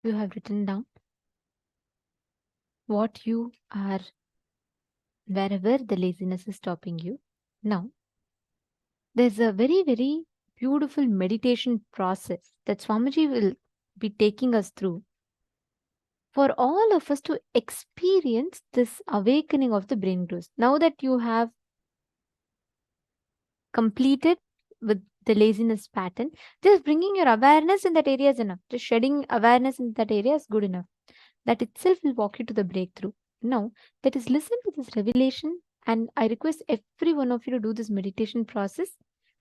You have written down what you are wherever the laziness is stopping you. Now, there's a very, very beautiful meditation process that Swamiji will be taking us through for all of us to experience this awakening of the brain growth. Now that you have completed with the laziness pattern, just bringing your awareness in that area is enough. Just shedding awareness in that area is good enough. That itself will walk you to the breakthrough. Now, that is listen to this revelation, and I request every one of you to do this meditation process.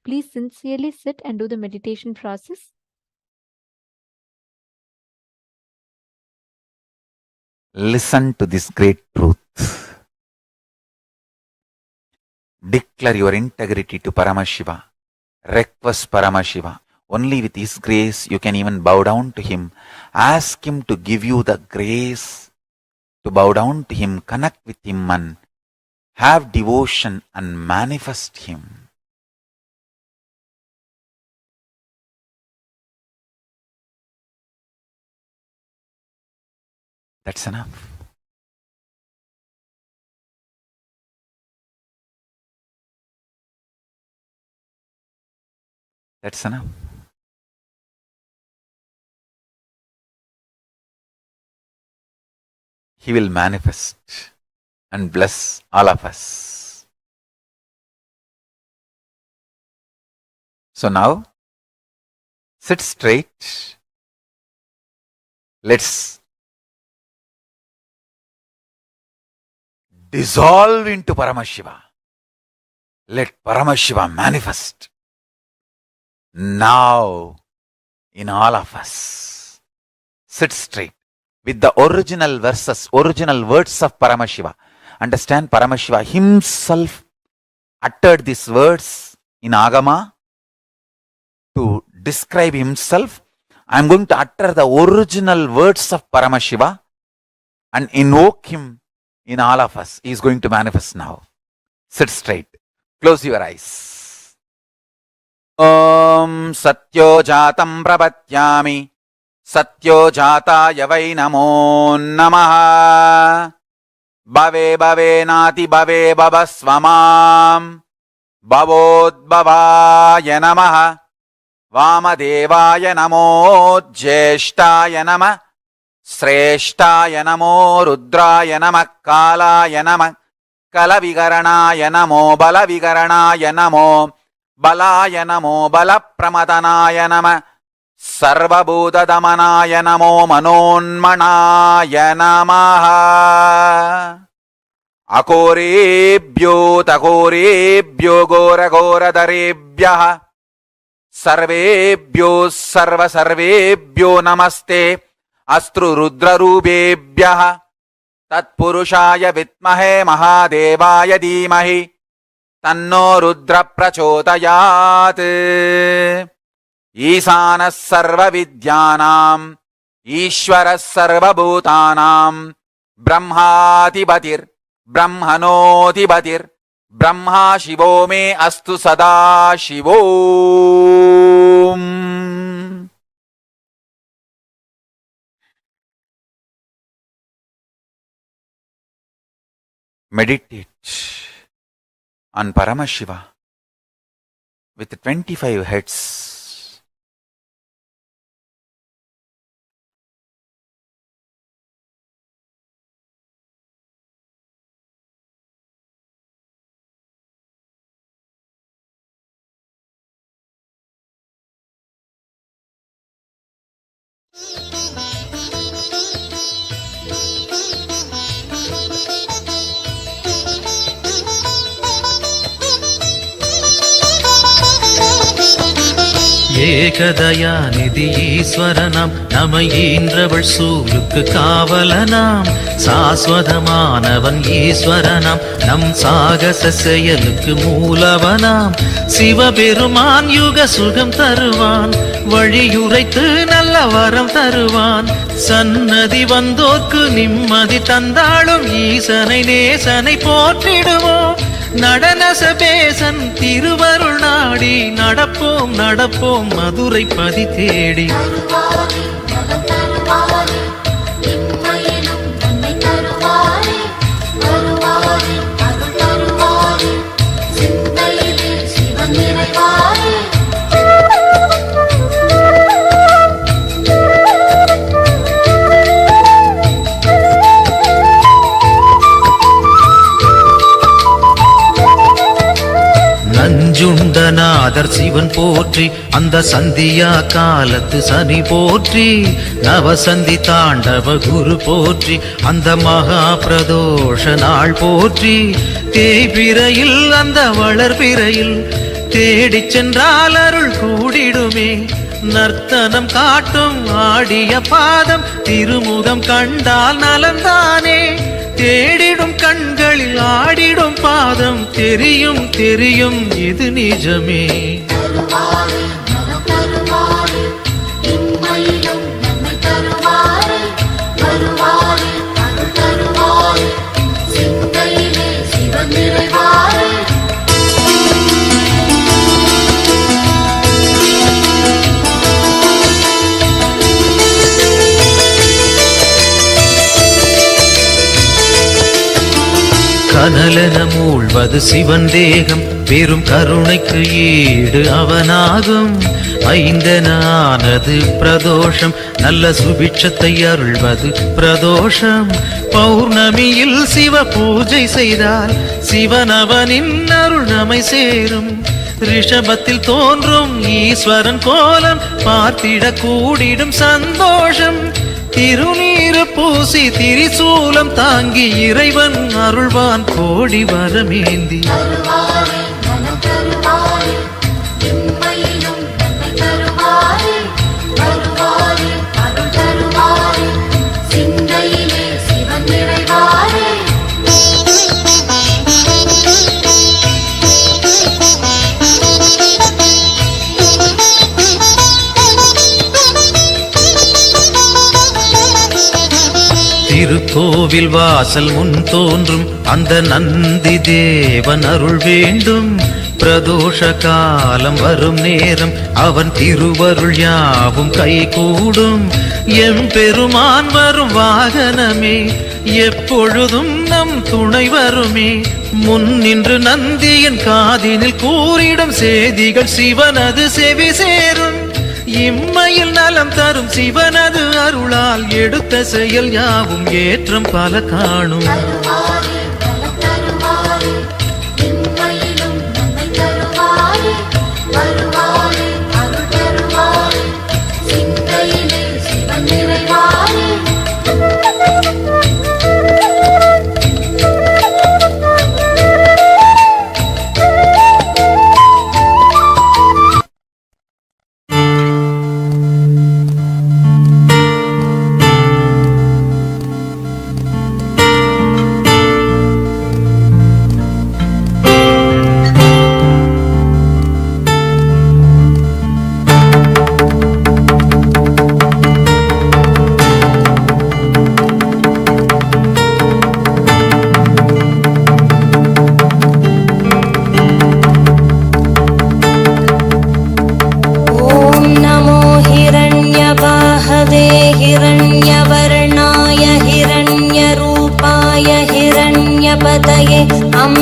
Please sincerely sit and do the meditation process. Listen to this great truth. Declare your integrity to Paramashiva. Request Paramashiva. Only with His grace you can even bow down to Him. Ask Him to give you the grace to bow down to Him, connect with Him and have devotion and manifest Him. That's enough. That's enough. He will manifest and bless all of us. So now, sit straight. Let's dissolve into Paramashiva. Let Paramashiva manifest now in all of us. Sit straight with the original verses, original words of Paramashiva. Understand, Paramashiva himself uttered these words in Agama to describe himself. I am going to utter the original words of Paramashiva and invoke him in all of us. He is going to manifest now. Sit straight. Close your eyes. Om Satyo Jatam Prapathyami Satyo Jataya Vai Namo Namaha Bhave Bhave Nati Bhave Bhavasvamam Bhavodbhavaya Namaha Vamadevaya Namo Jyeshtaya Namah Sreshtaya Namo Rudraya Namah Kalaya Namah Kalavigaranaya Namo Balavigaranaya Namo Balaya Namo Balapramadhanaya Namah Sarvabhutadamanaya Namo Manonmanaya Namaha Akorebhyo Takorebhyo Gora Gora Darebhyaha Sarvebhyo Sarva Sarvebhyo Namaste Astru Rudra Rubebhyaha Tatpurushaya Vitmahe Mahadevaya Dhimahi Tanno Rudra Prachodayat Isana Sarva Vidyanam Ishvara Sarva Bhutanam Brahmatibatir Brahmanotibatir Brahma Shivo me Astu Sada Shivom. Meditate on Paramashiva with 25 heads. ஏகதயாநிதி ஈஸ்வரனாம் நம ஈன்றவள் சூருக்கு காவலனாம் சாஸ்வதமானவன் ஈஸ்வரனாம் நம் சாகச செயலுக்கு மூலவனாம் சிவபெருமான் யுக சுகம் தருவான் வழியுரைத்து நல்ல வரம் தருவான் சன்னதி வந்தோர்க்கு நிம்மதி தந்தாளும் ஈசனை நேசனை போற்றிடுவோம் நடன சபேசன் திருவருள் நாடி நடப்போம் நடப்போம் மதுரை பதி தேடி வருவாரே, இம்மையிலும் நன்மை தருவாரே, வருவாரே, அருள் தருவாரே, சிந்தையிலே சிவன் நிறைவாரே. நஞ்சுண்டநாதர் சிவன் போற்றி, அந்த சந்தியா காலத்து சனி போற்றி, நவசந்தி தாண்டவ குரு போற்றி, அந்த மகா பிரதோஷ நாள் போற்றி, தேய்பிரையில் அந்த வளர்பிரையில் தேடிச் சென்றால் அருள் கூடிடுமே. நர்த்தனம் காட்டும் ஆடிய பாதம் திருமுகம் கண்டால் நலந்தானே. தேடிடும் கண்களில் ஆடிடும் பாதம் தெரியும் தெரியும் இது நிஜமே. தருவாரே, நலம் தருவாரே, இம்மையிலும் நன்மை தருவாரே, வருவாரே, அருள் தருவாரே, சிந்தையிலே சிவன் நிறைவாரே. கனலென மூழ்வது சிவன் தேகம், பெரும் கருணைக்கு ஈடு அவனாகும். ஐந்தென ஆனது பிரதோஷம், நல்ல சுபிட்சத்தை அருள்வது பிரதோஷம். பௌர்ணமியில் சிவ பூஜை செய்தால் சிவனவனின் அருள் நம்மை சேரும். ரிஷபத்தில் தோன்றும் ஈஸ்வரன் கோலம் பார்த்திட கூடிடும் சந்தோஷம். திருநீரு பூசி திரிசூலம் தாங்கி இறைவன் அருள்வான் கோடி வரமேந்தி. தருவாரே, நலம் தருவாரே, இம்மையிலும் நன்மை தருவாரே, வருவாரே, அருள் தருவாரே, சிந்தையிலே சிவன் நிறைவாரே. திருக்கோவில் வாசல் முன் தோன்றும் அந்த நந்தி தேவன் அருள் வேண்டும். பிரதோஷ காலம் வரும் நேரம் அவன் திருவருள் யாவும் கைகூடும். எம்பெருமான் வரும் வாகனமே, எப்பொழுதும் நம் துணை வருமே. முன் நின்று நந்தியின் காதினில் கூறிடும் செய்திகள் சிவனது செவி சேரும். இம்மையில் நலம் தரும் சிவனது அருளால் எடுத்த செயல் யாவும் ஏற்றம் பல காணும். தருவாரே, நலம் தருவாரே, இம்மையிலும் நன்மை தருவாரே, வருவாரே, அருள் தருவாரே, சிந்தையிலே சிவன் நிறைவாரே.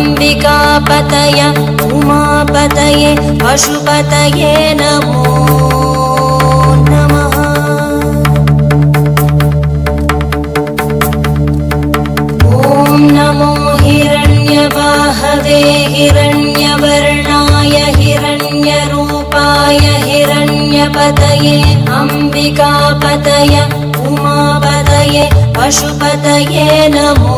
अंबिकापतय उमापतये पशुपतये नमो नमः। ॐ नमो हिरण्यवाहवे हिरण्यवर्णाय हिरण्यरूपाय हिरण्यपतये अंबिकापतय उमापतये पशुपतये नमो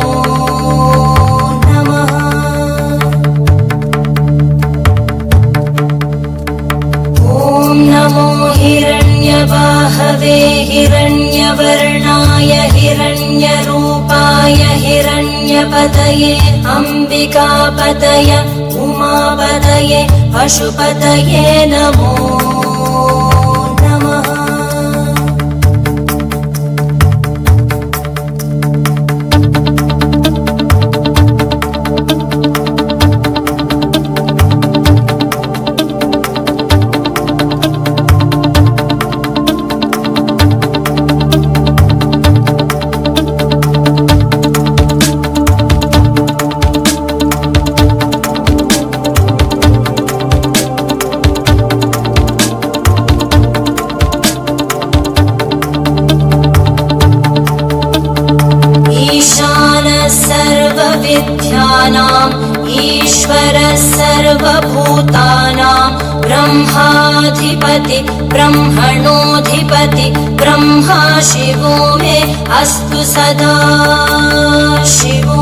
नमो हिरण्यवाहवे हिरण्यवर्णाय हिरण्यरूपाय हिरण्यपतये अंबिकापतय उमापतये पशुपतये नमो नमः। ब्रह्माधिपति ब्रह्मणोऽधिपति ब्रह्मा शिवो मे अस्तु सदा शिवो।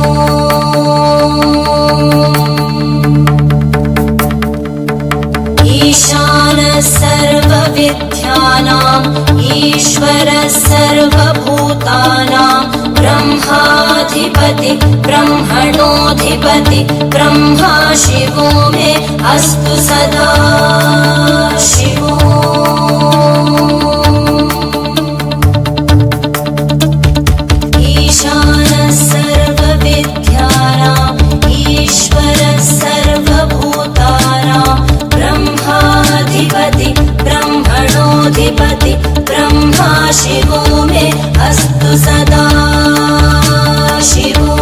ईशानः सर्वविद्यानाम् ईश्वरः सर्वभूतानां ब्रह्माधिपति ब्रह्मणोऽधिपति ब्रह्मा शिवो मे अस्तु सदा शिवो। ईशानः सर्वविद्यानाम् ईश्वरः सर्वभूतानां ब्रह्माधिपति ब्रह्मणोऽधिपति ब्रह्मा शिवो मे अस्तु सदा शिवो।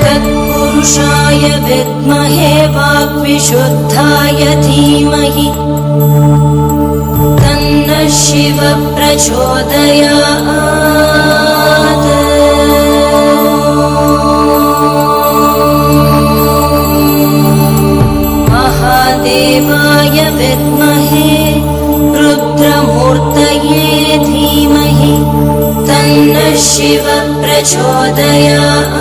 तत्पुरुषाय विद्महे वाग्विशुद्धाय धीमहि तन्नः शिवः प्रचोदयात्। महादेवाय विद्महे रुद्रमूर्तये धीमहि तन्नः शिवः प्रचोदयात्।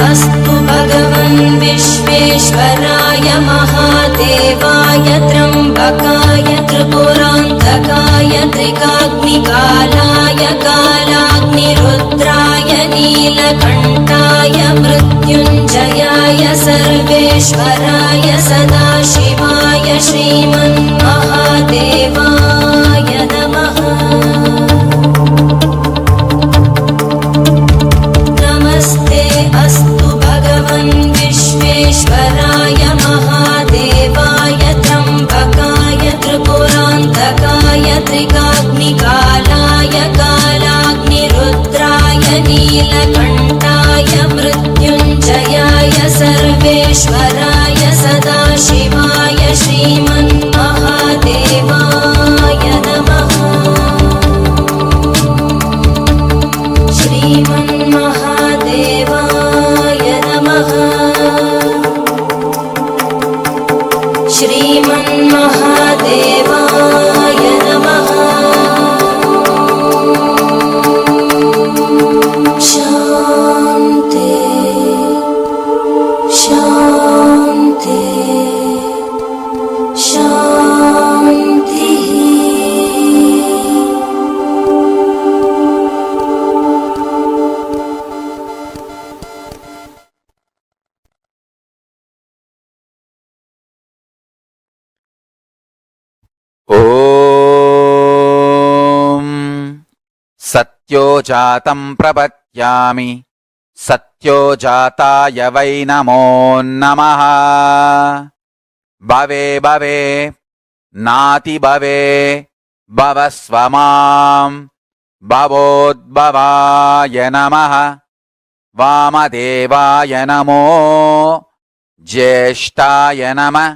अस्तु भगवन् विश्वेश्वराय महादेवाय त्र्यम्बकाय त्रिपुरान्तकाय त्रिकाग्निकालाय कालाग्निरुद्राय नीलकण्ठाय मृत्युञ्जयाय सर्वेश्वराय सदाशिवाय श्रीमन्महादेवाय नमः। अस्तु भगवन् विश्वेश्वराय महादेवाय त्र्यम्बकाय त्रिपुरान्तकाय त्रिकाग्निकालाय कालाग्निरुद्राय नीलकण्ठाय मृत्युञ्जयाय सर्वेश्वराय सदाशिवाय श्रीमन्महादेवाय नमः। श्रीमन्महादेवाय नमः। श्रीमन्महादेवाय नमः। शान्ति शान्ति शान्तिः। ॐ सत्यो जातं प्रपद्यामि सत्यो जाताय वै नमो नमः। भवे भवे नाति भवे भवस्व मां भवोद्भवाय नमः। वामदेवाय नमो ज्येष्ठाय नमः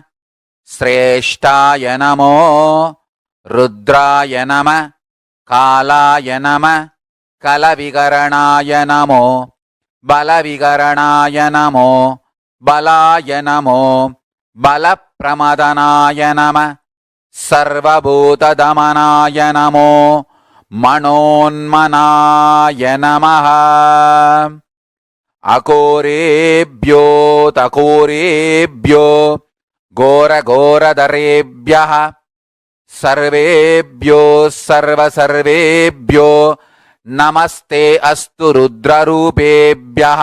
श्रेष्ठाय नमो रुद्राय नमः कालाय नमः कलविकरणाय नमो बलविकरणाय नमो बलाय नमो बलप्रमदनाय नमः सर्वभूतदमनाय नमो मनोन्मनाय नमः। अकोरेभ्यो तकोरेभ्यो घोरघोरधरेभ्यः सर्वेभ्यो सर्वसर्वेभ्यो नमस्ते अस्तु रुद्ररूपेभ्यः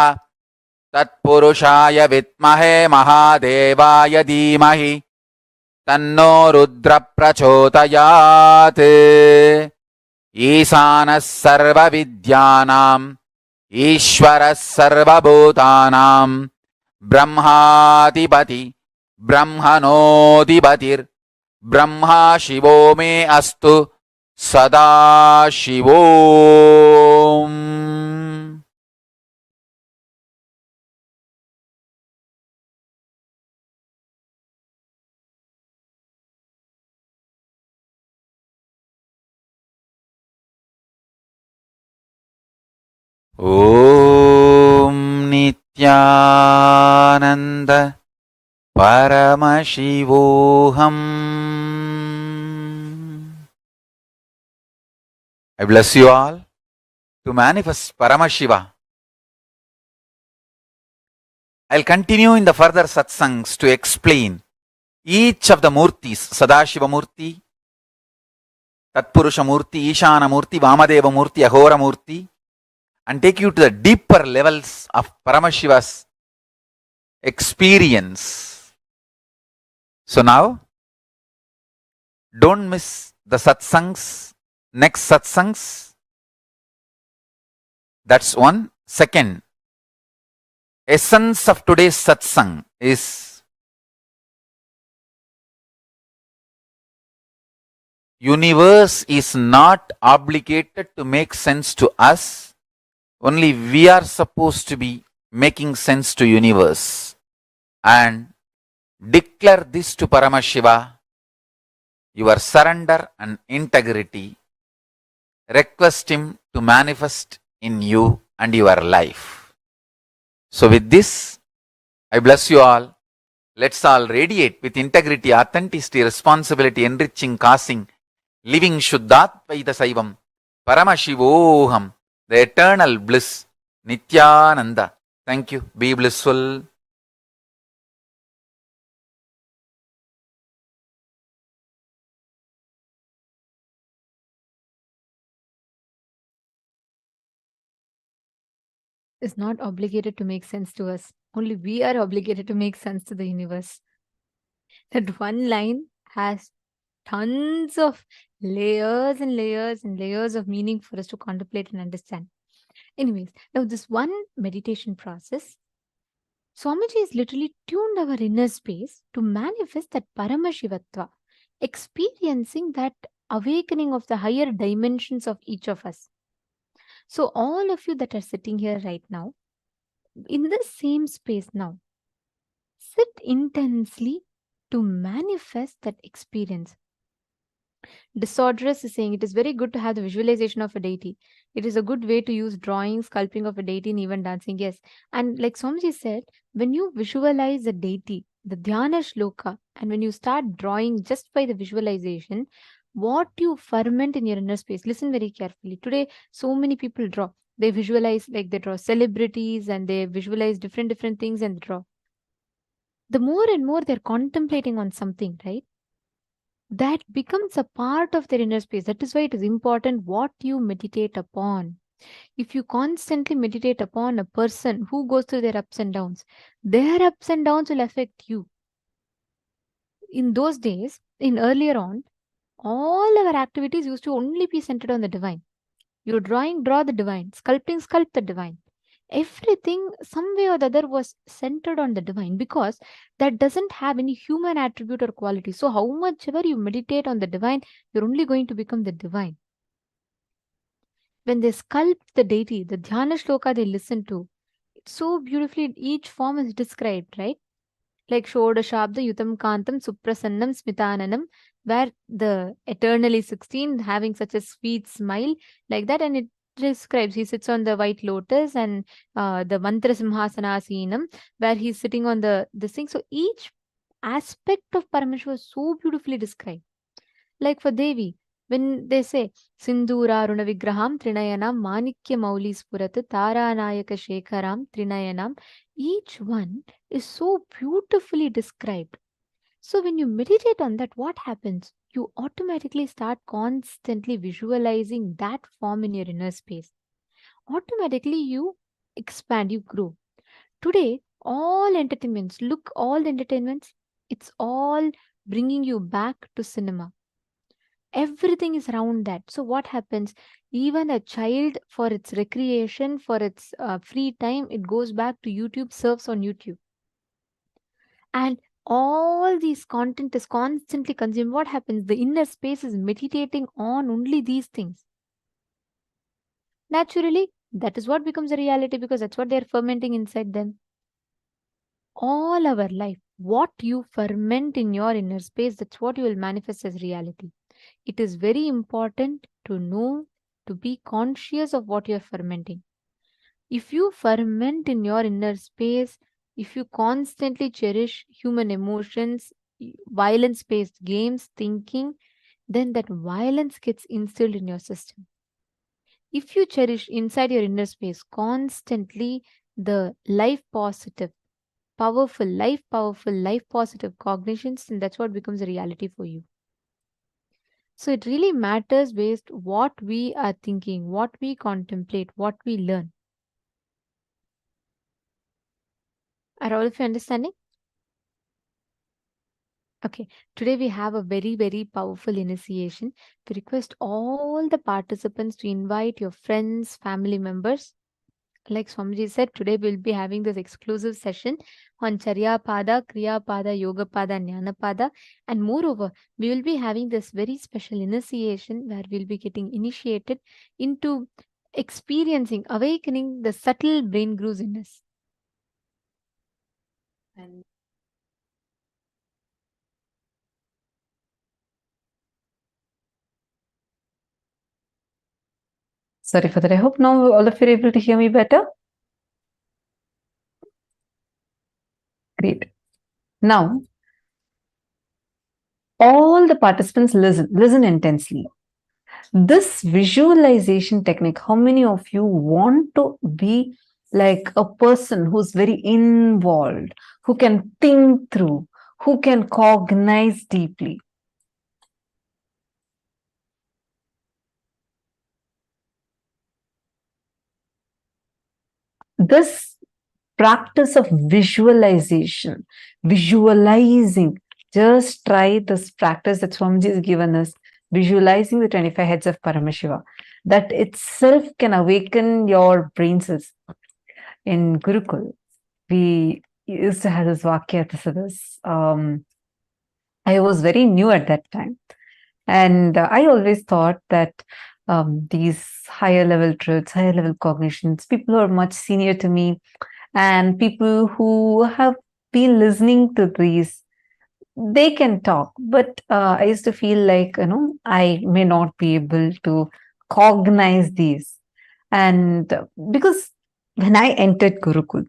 तत्पुरुषाय विद्महे महादेवाय धीमहि तन्नो रुद्र प्रचोदयात् ईशानः सर्वविद्यानाम् ईश्वरः सर्वभूतानां ब्रह्माधिपति ब्रह्मणोऽधिपतिर्ब्रह्मा शिवो मे अस्तु सदा शिवोम्. ॐ Nityanand Paramashivoham. I bless you all to manifest Paramashiva. I'll continue in the further satsangs to explain each of the murtis, Sadashiva Murti, Tatpurusha Murti, Ishana Murti, Vamadeva Murti, Ahora Murti, and take you to the deeper levels of Paramashiva's experience. So now, don't miss the satsangs, next satsangs. That's one. Second, essence of today's satsang is universe is not obligated to make sense to us. Only we are supposed to be making sense to universe. And declare this to Paramashiva, your surrender and integrity. Request him to manifest in you and your life. So with this, I bless you all. Let's all radiate with integrity, authenticity, responsibility, enriching, causing, living Shuddhatvaita Saivam, Paramashivoham, the eternal bliss, Nityananda. Thank you. Be blissful. Is not obligated to make sense to us. Only we are obligated to make sense to the universe. That one line has tons of layers and layers and layers of meaning for us to contemplate and understand. Anyways, now this one meditation process, Swamiji has literally tuned our inner space to manifest that Paramashivatva, experiencing that awakening of the higher dimensions of each of us. So all of you that are sitting here right now, in the same space now, sit intensely to manifest that experience. Disorderous is saying it is very good to have the visualization of a deity. It is a good way to use drawing, sculpting of a deity, and even dancing. Yes. And like Swamiji said, when you visualize a deity, the Dhyana Shloka, and when you start drawing just by the visualization, what you ferment in your inner space, listen very carefully. Today, so many people draw. They visualize, like they draw celebrities and they visualize different things and draw. The more and more they're contemplating on something, right? That becomes a part of their inner space. That is why it is important what you meditate upon. If you constantly meditate upon a person who goes through their ups and downs, their ups and downs will affect you. In those days, in earlier on, all our activities used to only be centered on the divine. You're drawing, draw the divine. Sculpting, sculpt the divine. Everything, some way or the other, was centered on the divine because that doesn't have any human attribute or quality. So, how much ever you meditate on the divine, you're only going to become the divine. When they sculpt the deity, the Dhyana Shloka they listen to, it's so beautifully, each form is described, right? Like Shodashabda Yutam Kantam Suprasannam Smitananam, where the eternally 16 having such a sweet smile like that, and it describes he sits on the white lotus and the Mantra Simhasanasinam, where he's sitting on this thing. So each aspect of Parameshwar was so beautifully described. Like for Devi, when they say Sindura Runa Vigraham Trinayanam Manikya Mauli Spurat Taranayaka Shekharam Trinayanam, each one is so beautifully described. So when you meditate on that, what happens? You automatically start constantly visualizing that form in your inner space. Automatically you expand, you grow. Today, all entertainments, look, all the entertainments, it's all bringing you back to cinema. Everything is around that. So, what happens? Even a child, for its recreation, for its free time, it goes back to YouTube, surfs on YouTube. And all these content is constantly consumed. What happens? The inner space is meditating on only these things. Naturally, that is what becomes a reality because that's what they're fermenting inside them. All our life, what you ferment in your inner space, that's what you will manifest as reality. It is very important to know, to be conscious of what you're fermenting. If you ferment in your inner space, if you constantly cherish human emotions, violence based games, thinking, then that violence gets instilled in your system. If you cherish inside your inner space constantly the life positive, life positive cognitions, then that's what becomes a reality for you. So it really matters based what we are thinking, what we contemplate, what we learn. Are all of you understanding? Okay, today we have a very, very powerful initiation. We request all the participants to invite your friends, family members. Like Swamiji said, today we'll be having this exclusive session on Charya Pada, Kriya Pada, Yoga Pada, Jnana Pada. And moreover, we will be having this very special initiation where we'll be getting initiated into experiencing, awakening the subtle brain grooves in us. And sorry for that. I hope now all of you are able to hear me better. Great. Now, all the participants listen intensely. This visualization technique, how many of you want to be like a person who's very involved, who can think through, who can cognize deeply? This practice of visualization, visualizing, just try this practice that Swamiji has given us, visualizing the 25 heads of Paramashiva. That itself can awaken your brain cells. In Gurukul, we used to have this Vakya Tasadas. I was very new at that time. And I always thought that these higher level truths, higher level cognitions, people who are much senior to me, and people who have been listening to these, they can talk. But I used to feel like, I may not be able to cognize these. And because when I entered Gurukul,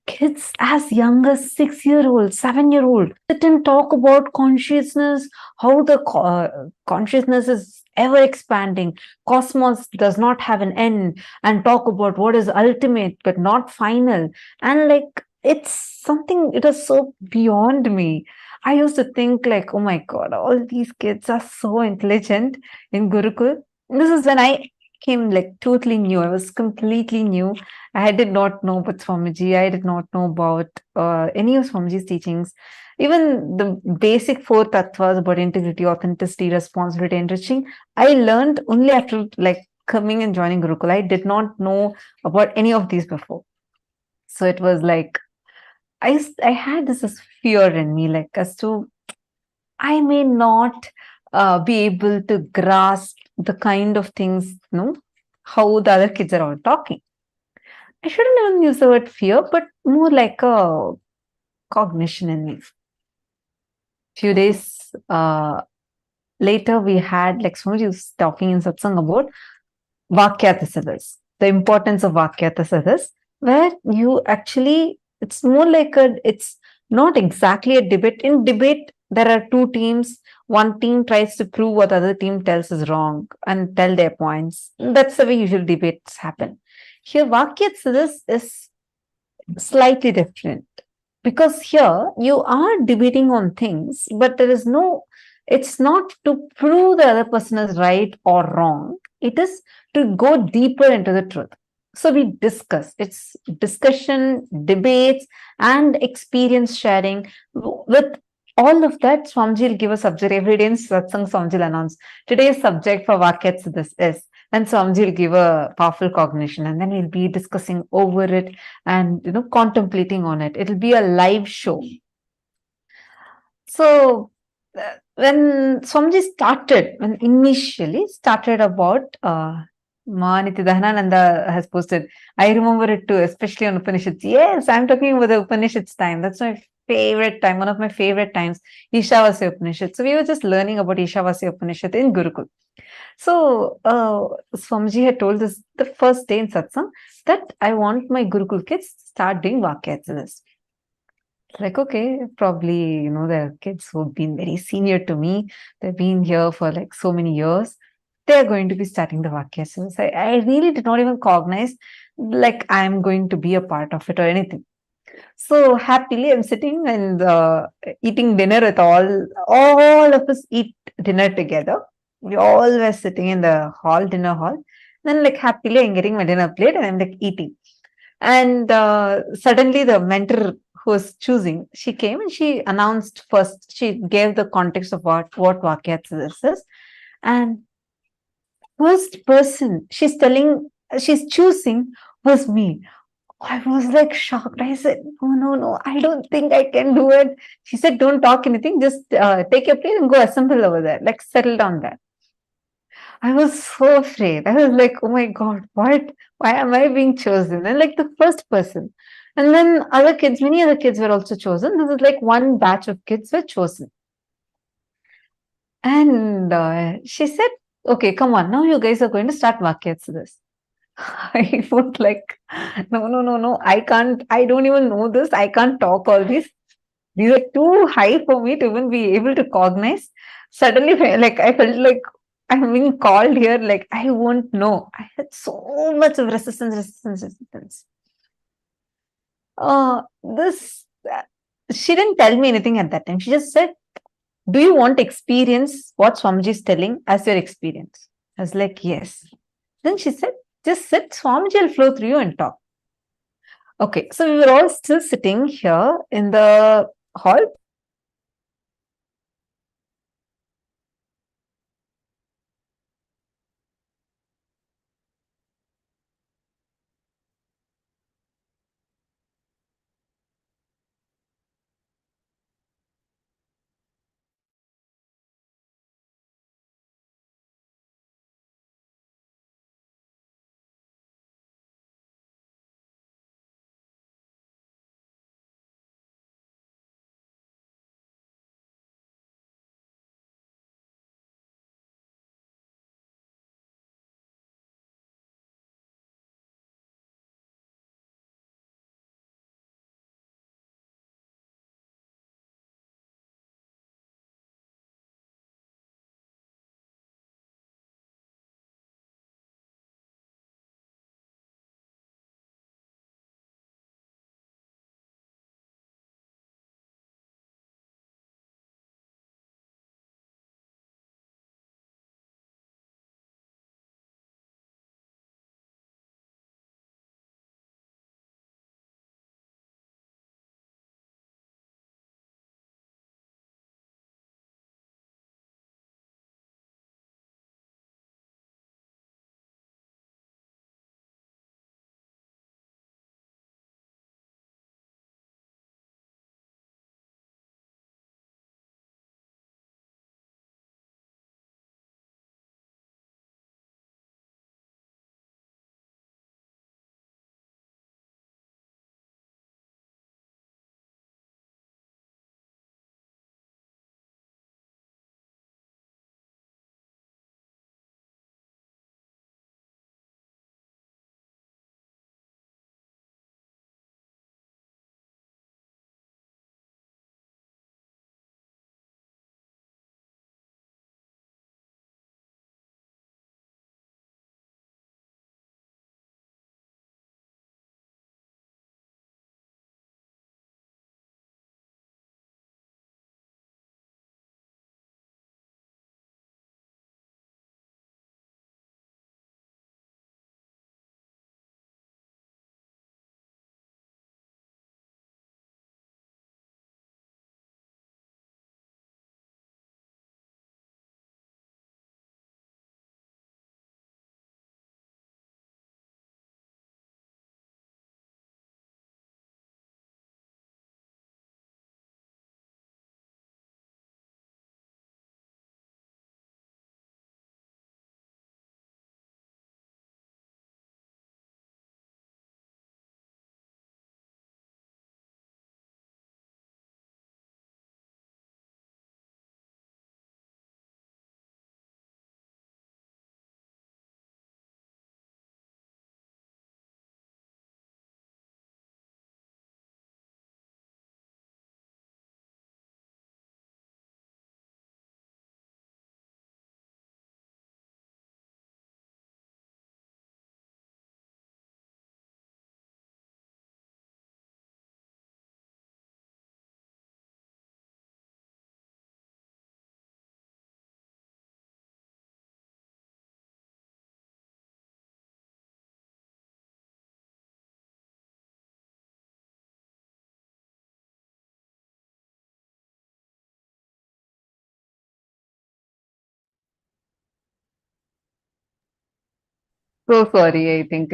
kids as young as 6-year-old, 7-year-old sit and talk about consciousness, how the consciousness is ever expanding, cosmos does not have an end, and talk about what is ultimate but not final. And like, it's something, it is so beyond me. I used to think like, oh my God, all these kids are so intelligent in Gurukul. This is when I came like totally new. I was completely new. I did not know about Swamiji. I did not know about any of Swamiji's teachings. Even the basic 4 tattvas about integrity, authenticity, responsibility, enriching, I learned only after like coming and joining Gurukul. I did not know about any of these before. So it was like, I had this fear in me, like as to, I may not be able to grasp the kind of things, how the other kids are all talking. I shouldn't even use the word fear, but more like a cognition in me. Few days later, we had, like Swamiji was talking in satsang about Vakyatasadas, the importance of Vakyatasadas, where you actually, it's more like it's not exactly a debate. In debate, there are 2 teams. One team tries to prove what the other team tells is wrong and tell their points. That's the way usual debates happen. Here, Vakyatasadas is slightly different because here you are debating on things, but there is it's not to prove the other person is right or wrong. It is to go deeper into the truth. So we discuss. It's discussion, debates, and experience sharing. With all of that, Swamiji will give a subject every day in Satsang. Swamiji will announce today's subject for Vakyats this is. And Swamiji will give a powerful cognition, and then we'll be discussing over it and contemplating on it. It'll be a live show. So when Swamiji started, when initially started about Maniti Dahanananda has posted, I remember it too, especially on Upanishads. Yes, I'm talking about the Upanishads time. That's my favorite time, one of my favorite times, Ishavasya Upanishad. So we were just learning about Ishavasya Upanishad in Gurukul. So Swamiji had told us the first day in satsang that I want my Gurukul kids to start doing Vakyats. Like, okay, probably, there are kids who've been very senior to me. They've been here for like so many years. They're going to be starting the Vakyasas. I really did not even cognize like I'm going to be a part of it or anything. So happily, I'm sitting and eating dinner with all of us eat dinner together. We all were sitting in the dinner hall. Then like happily, I'm getting my dinner plate and I'm like eating. And suddenly the mentor who was choosing, she came and she announced first, she gave the context of what Vakyats this is. And first person she's choosing was me. I was like shocked. I said, no, I don't think I can do it. She said, don't talk anything, just take your plate and go assemble over there, like settle down there. I was so afraid. I was like, oh my God, what? Why am I being chosen? And like the first person. And then many other kids were also chosen. This is like one batch of kids were chosen. And she said, okay, come on, now you guys are going to start Vakyats this. I was like, no, I can't, I don't even know this. I can't talk all these. These are too high for me to even be able to cognize. Suddenly, like, I felt like I'm being called here, like, I won't know. I had so much of resistance. This, she didn't tell me anything at that time. She just said, do you want to experience what Swamiji is telling as your experience? I was like, yes. Then she said, just sit, Swamiji will flow through you and talk. Okay, so we were all still sitting here in the hall. So sorry, I think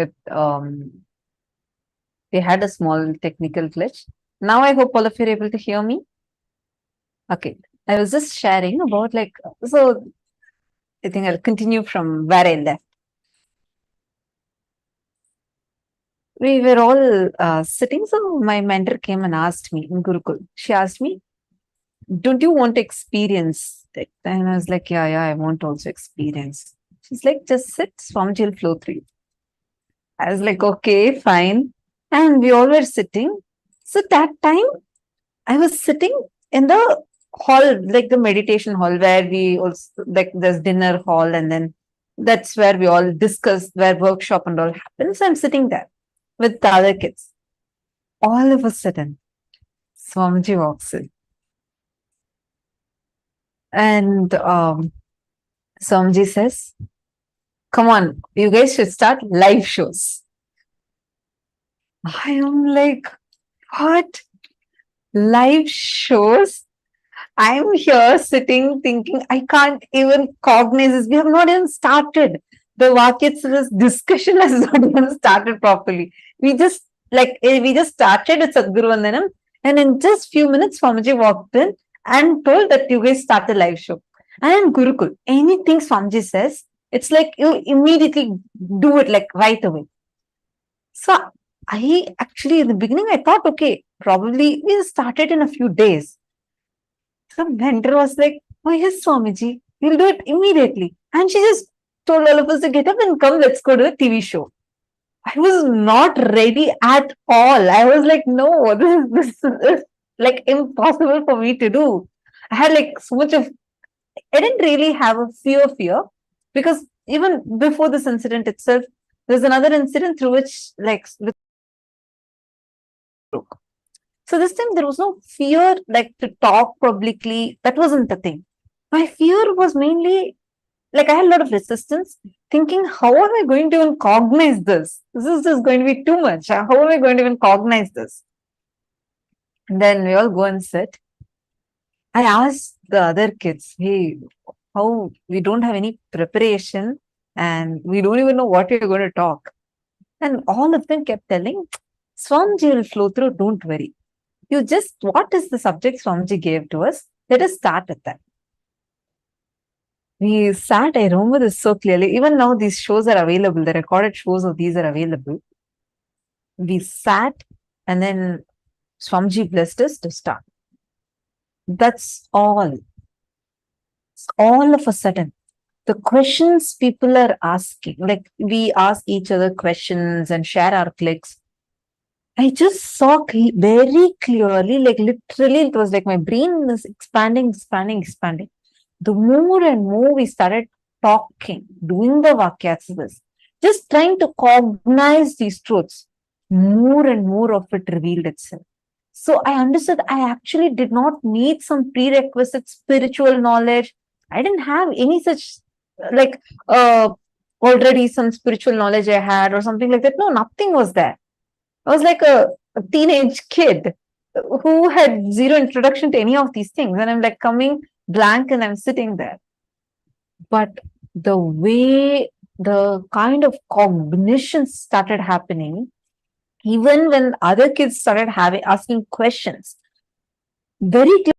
they had a small technical glitch. Now I hope all of you are able to hear me. Okay, I was just sharing about so I think I'll continue from where I left. We were all sitting, so my mentor came and asked me in Gurukul. She asked me, "Don't you want to experience it?" And I was like, "Yeah, I want to also experience." She's like, "Just sit, Swamiji will flow through you." I was like, "Okay, fine." And we all were sitting. So that time I was sitting in the hall, like the meditation hall, where we also like there's dinner hall, and then that's where we all discuss, where workshop and all happens. So I'm sitting there with the other kids. All of a sudden, Swamiji walks in, and Swamiji says, "Come on, you guys should start live shows." I am like, "What? Live shows?" I'm here sitting thinking, I can't even cognize this. We have not even started. The Vakyatsa's discussion has not even started properly. We just started with Sadguru Vandanam, and in just few minutes, Swamiji walked in and told that you guys start the live show. And in Gurukul, anything Swamiji says, it's like you immediately do it like right away. So I actually, in the beginning, I thought, okay, probably we started in a few days. The mentor was like, "Oh, yes, Swamiji, we'll do it immediately." And she just told all of us to get up and come, let's go to the TV show. I was not ready at all. I was like, no, this is like impossible for me to do. I had like so much of, I didn't really have a fear because even before this incident itself, there's another incident through which so this time there was no fear like to talk publicly. That wasn't the thing. My fear was mainly like I had a lot of resistance, thinking, how am I going to even cognize this? This is just going to be too much. How am I going to even cognize this? And then we all go and sit. I asked the other kids, hey, how we don't have any preparation and we don't even know what you're going to talk. And all of them kept telling, Swamiji will flow through, don't worry. You just, what is the subject Swamiji gave to us? Let us start with that. We sat, I remember this so clearly. Even now, these shows are available. The recorded shows of these are available. We sat, and then Swamiji blessed us to start. That's all. All of a sudden, the questions people are asking, like we ask each other questions and share our clicks. I just saw very clearly, like literally, it was like my brain was expanding. The more and more we started talking, doing the Vakyasas, just trying to cognize these truths, more and more of it revealed itself. So I understood I actually did not need some prerequisite spiritual knowledge. I didn't have any such like already some spiritual knowledge I had or something like that. No, nothing was there. I was like a teenage kid who had zero introduction to any of these things. And I'm like coming blank and I'm sitting there. But the way the kind of cognition started happening, even when other kids started asking questions, very clear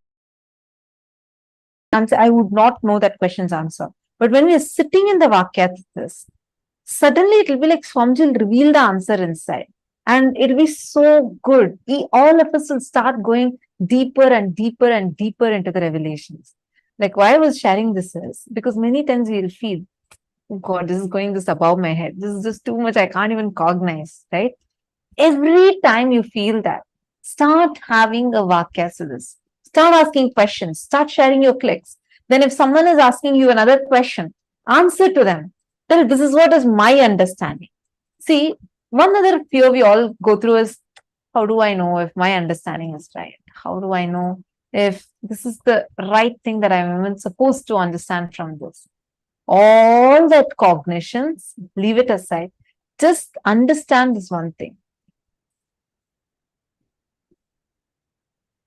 answer, I would not know that question's answer. But when we are sitting in the Vakyas, suddenly it will be like Swamiji will reveal the answer inside. And it'll be so good. All of us will start going deeper and deeper and deeper into the revelations. Like why I was sharing this is because many times we'll feel, oh God, this is going this above my head. This is just too much. I can't even cognize, right? Every time you feel that, start having a vakyas to this. Start asking questions. Start sharing your clicks. Then if someone is asking you another question, answer to them. Tell this is what is my understanding. See, one other fear we all go through is, how do I know if my understanding is right? How do I know if this is the right thing that I'm even supposed to understand from this? All that cognitions, leave it aside. Just understand this one thing.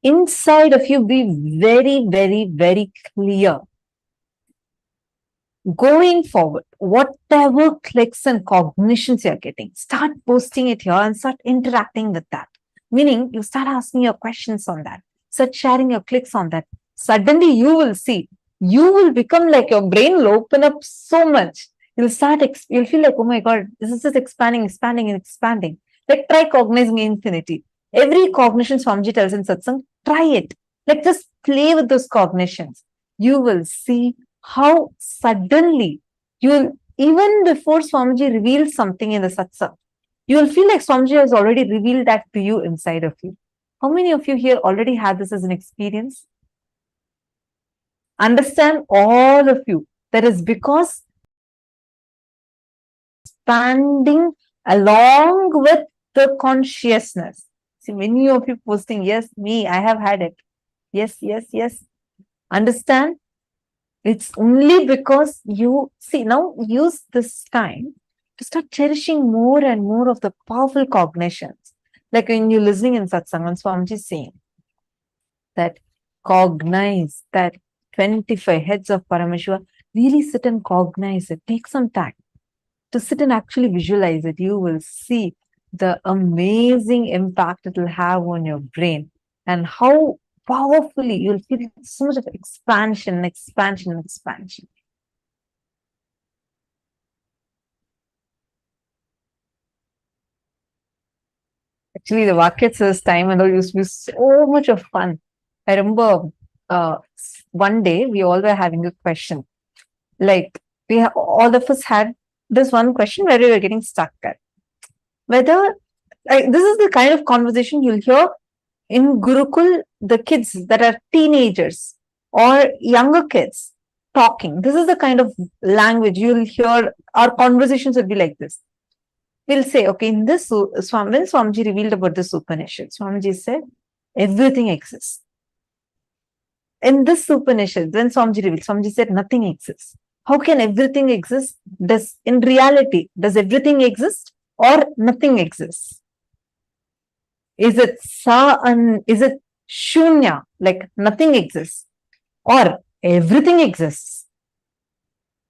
Inside of you, be very, very, very clear going forward, whatever clicks and cognitions you're getting, start posting it here and start interacting with that. Meaning, you start asking your questions on that, start sharing your clicks on that. Suddenly, you will see, you will become like your brain will open up so much. You'll start, you'll feel like, oh my God, this is just expanding, expanding, and expanding. Like, try cognizing infinity. Every cognition Swamiji tells in satsang, try it. Like, just play with those cognitions. You will see how suddenly you'll, even before Swamiji reveals something in the satsang, you will feel like Swamiji has already revealed that to you inside of you. How many of you here already had this as an experience? Understand, all of you, that is because expanding along with the consciousness. See, many of you posting, yes, me, I have had it. Yes, yes, yes. Understand? It's only because you see, now use this time to start cherishing more and more of the powerful cognitions. Like when you're listening in satsang, when Swamiji is saying that cognize that 25 heads of Paramashiva, really sit and cognize it. Take some time to sit and actually visualize it. You will see the amazing impact it will have on your brain and how powerfully you'll feel so much of expansion, expansion, expansion. Actually, the Vakyatsa's time and all used to be so much of fun. I remember one day we all were having a question. Like all of us had this one question where we were getting stuck at. Whether this is the kind of conversation you'll hear in Gurukul, the kids that are teenagers or younger kids talking. This is the kind of language you'll hear. Our conversations will be like this. We'll say, okay, in this, when Swamiji revealed about this Upanishad, Swamiji said, everything exists. In this Upanishad, when Swamiji revealed, Swamiji said, nothing exists. How can everything exist? In reality, does everything exist or nothing exists? Is it is it shunya, like nothing exists, or everything exists?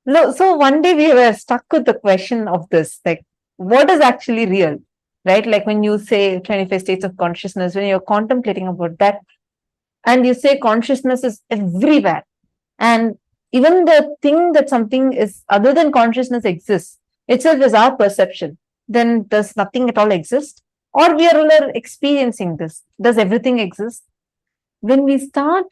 No, so one day we were stuck with the question of this, like, what is actually real, right? Like when you say 25 states of consciousness, when you're contemplating about that, and you say consciousness is everywhere, and even the thing that something is other than consciousness exists, itself is our perception, then does nothing at all exist? Or we are all experiencing this. Does everything exist? When we start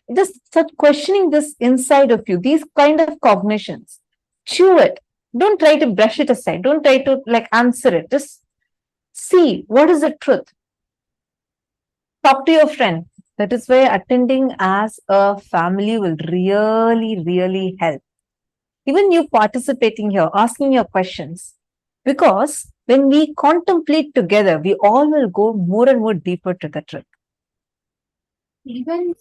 questioning this inside of you, these kind of cognitions, chew it. Don't try to brush it aside. Don't try to like answer it. Just see what is the truth. Talk to your friend. That is why attending as a family will really, really help. Even you participating here, asking your questions. Because when we contemplate together, we all will go more and more deeper to the truth. Even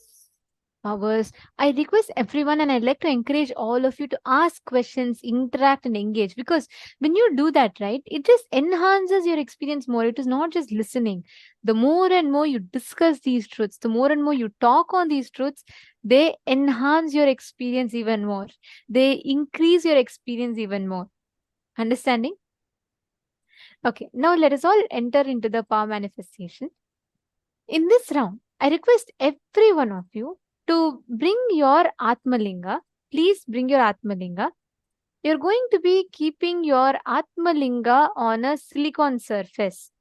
hours, I request everyone and I'd like to encourage all of you to ask questions, interact and engage, because when you do that, right, it just enhances your experience more. It is not just listening. The more and more you discuss these truths, the more and more you talk on these truths, they enhance your experience even more. They increase your experience even more. Understanding? Okay, now let us all enter into the power manifestation. In this round, I request every one of you to bring your Atmalinga. Please bring your Atmalinga. You're going to be keeping your Atmalinga on a silicon surface.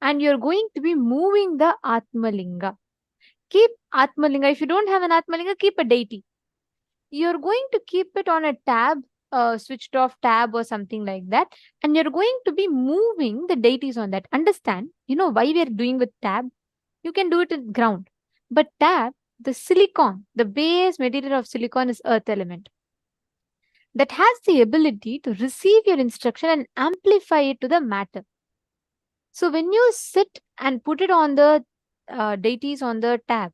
And you're going to be moving the Atmalinga. Keep Atmalinga. If you don't have an Atmalinga, keep a deity. You're going to keep it on a tab, switched off tab or something like that. And you're going to be moving the deities on that. Understand, you know why we're doing with tab? You can do it in ground. But tab, the silicon, the base material of silicon is earth element. That has the ability to receive your instruction and amplify it to the matter. So when you sit and put it on the deities on the tab,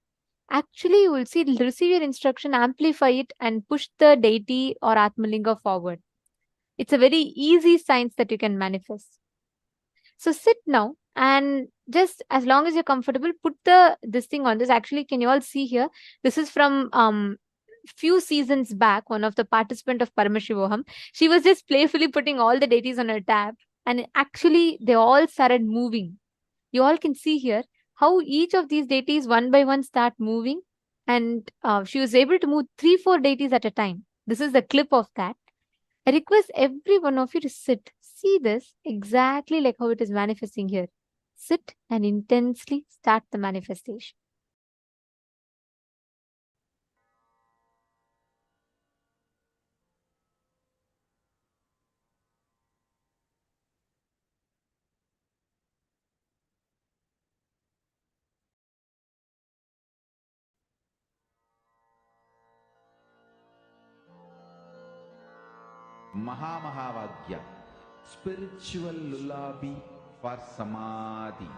actually you will see it'll receive your instruction, amplify it and push the deity or Atmalinga forward. It's a very easy science that you can manifest. So sit now and just as long as you're comfortable, put this thing on this. Actually, can you all see here? This is from few seasons back, one of the participant of Paramashivoham, she was just playfully putting all the deities on her tab, and actually they all started moving. You all can see here how each of these deities one by one start moving, and she was able to move 3-4 deities at a time. This is the clip of that. I request every one of you to sit. See this exactly like how it is manifesting here. Sit and intensely start the manifestation. Mahamahavagya, spiritual lullaby for Samadhi.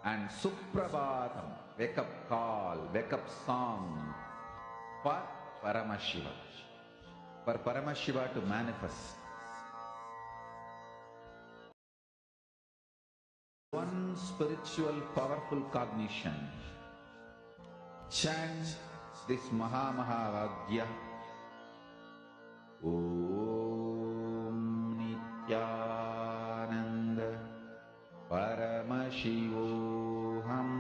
And Suprabhatam, wake up call, wake up song for Paramashiva. For Paramashiva to manifest. One spiritual powerful cognition. Chant this Mahamahavagya. Om Nityananda Paramashivoham.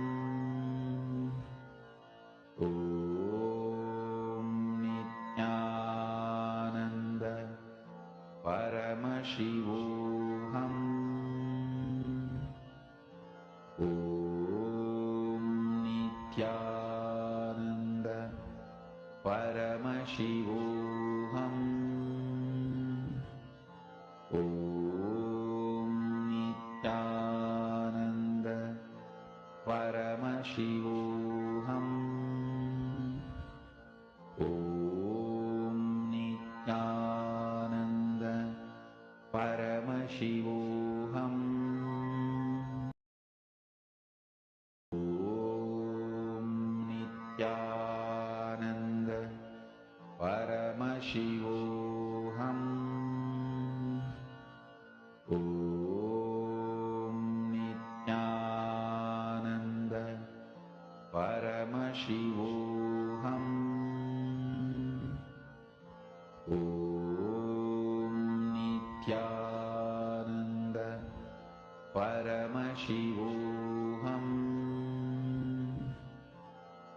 Om Nityananda Paramashivoham. Om Nityananda Paramashivoham. Om Nityananda Paramashivoham. Om Nityananda Paramashivoham. Om Nityananda Paramashivoham. Om Nityananda Paramashivoham. Om Nityananda Paramashivoham. Om Nityananda Paramashivoham.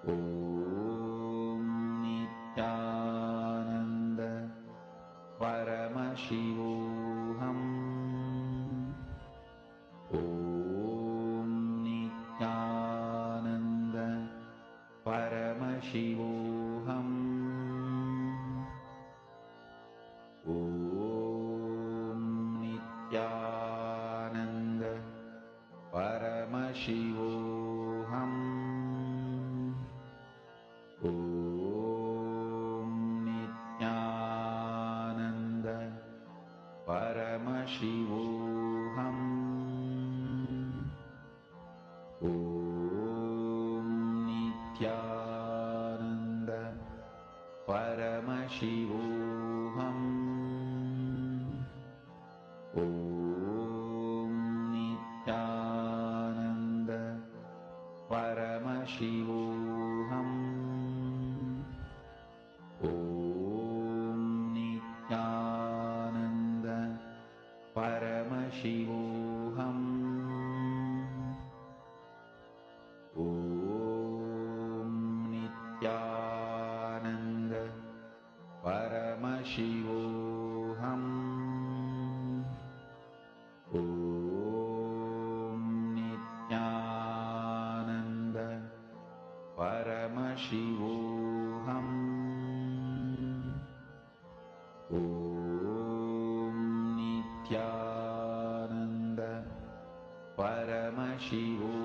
Om Nityananda Paramashivoham. Om Nityananda Paramashivoham. Om Nityananda Paramashivoham. Om Nityananda Paramashivoham. Om Nityananda Paramashivoham. Om Nityananda Paramashivoham. Om Nityananda Paramashivoham. Om Nityananda Paramashivoham. Om Nityananda Paramashivoham.